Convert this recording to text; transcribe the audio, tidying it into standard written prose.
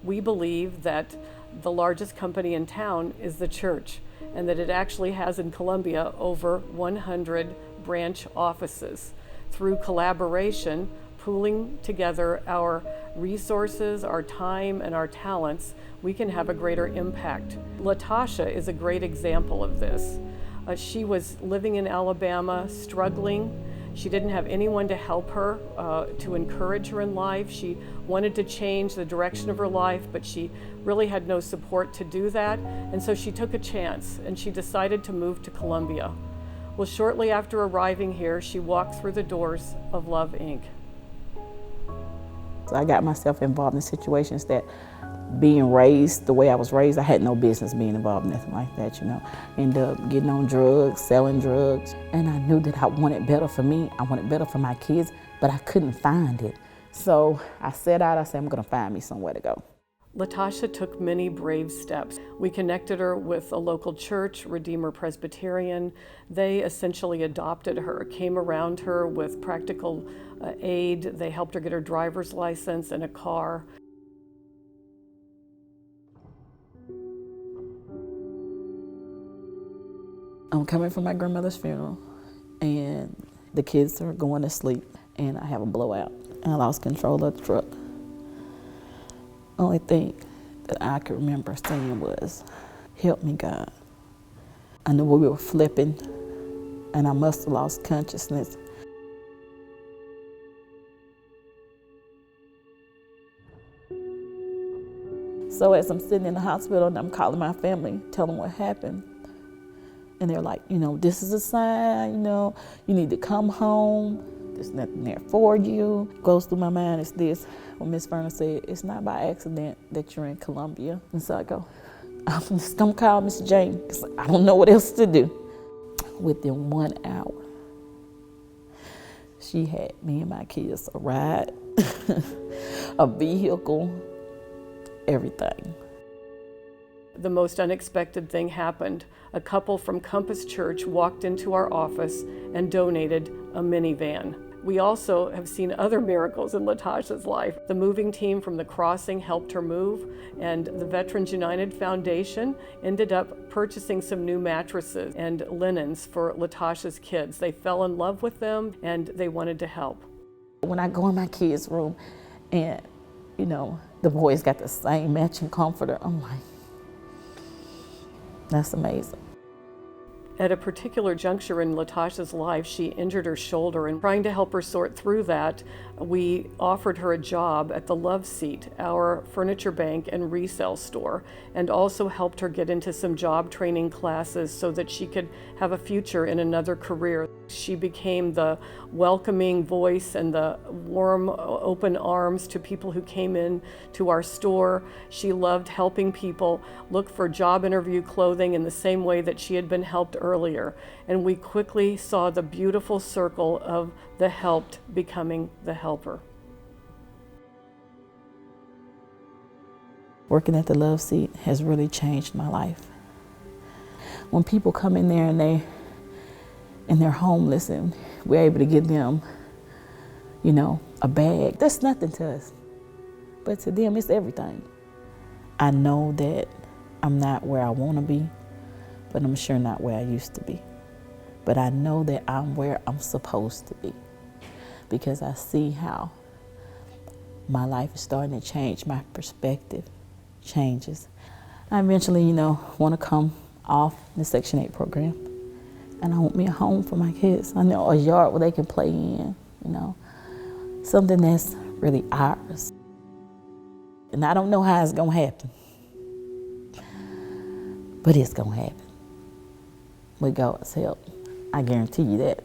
We believe that the largest company in town is the church, and that it actually has in Columbia over 100 branch offices. Through collaboration, pooling together our resources, our time, and our talents, we can have a greater impact. Latashia is a great example of this. She was living in Alabama, struggling. She didn't have anyone to help her, to encourage her in life. She wanted to change the direction of her life, but she really had no support to do that. And so she took a chance and she decided to move to Columbia. Well, shortly after arriving here, she walked through the doors of Love, Inc. So I got myself involved in situations that, being raised the way I was raised, I had no business being involved in nothing like that, you know. Ended up getting on drugs, selling drugs, and I knew that I wanted better for me. I wanted better for my kids, but I couldn't find it. So I set out, I said, I'm gonna find me somewhere to go. Latashia took many brave steps. We connected her with a local church, Redeemer Presbyterian. They essentially adopted her, came around her with practical aid. They helped her get her driver's license and a car. I'm coming from my grandmother's funeral, and the kids are going to sleep, and I have a blowout, and I lost control of the truck. Only thing that I could remember saying was, "Help me, God." I knew we were flipping, and I must have lost consciousness. So as I'm sitting in the hospital and I'm calling my family, telling what happened, and they're like, you know, this is a sign, you know, you need to come home. There's nothing there for you. Goes through my mind is this. When Miss Verna said, it's not by accident that you're in Columbia. And so I go, I'm just gonna call Miss Jane because I don't know what else to do. Within 1 hour, she had me and my kids a ride, a vehicle, everything. The most unexpected thing happened. A couple from Compass Church walked into our office and donated a minivan. We also have seen other miracles in Latashia's life. The moving team from the Crossing helped her move, and the Veterans United Foundation ended up purchasing some new mattresses and linens for Latashia's kids. They fell in love with them and they wanted to help. When I go in my kids' room and, you know, the boys got the same matching comforter, I'm like, that's amazing. At a particular juncture in Latashia's life, she injured her shoulder, and trying to help her sort through that, we offered her a job at the Love Seat, our furniture bank and resale store, and also helped her get into some job training classes so that she could have a future in another career. She became the welcoming voice and the warm, open arms to people who came in to our store. She loved helping people look for job interview clothing in the same way that she had been helped earlier. And we quickly saw the beautiful circle of the helped becoming the helper. Working at the Love Seat has really changed my life. When people come in there and they're homeless and we're able to give them, you know, a bag, that's nothing to us. But to them, it's everything. I know that I'm not where I want to be, but I'm sure not where I used to be. But I know that I'm where I'm supposed to be because I see how my life is starting to change. My perspective changes. I eventually, you know, want to come off the Section 8 program, and I want me a home for my kids. I know a yard where they can play in, you know, something that's really ours. And I don't know how it's going to happen, but it's going to happen. With God's help, I guarantee you that.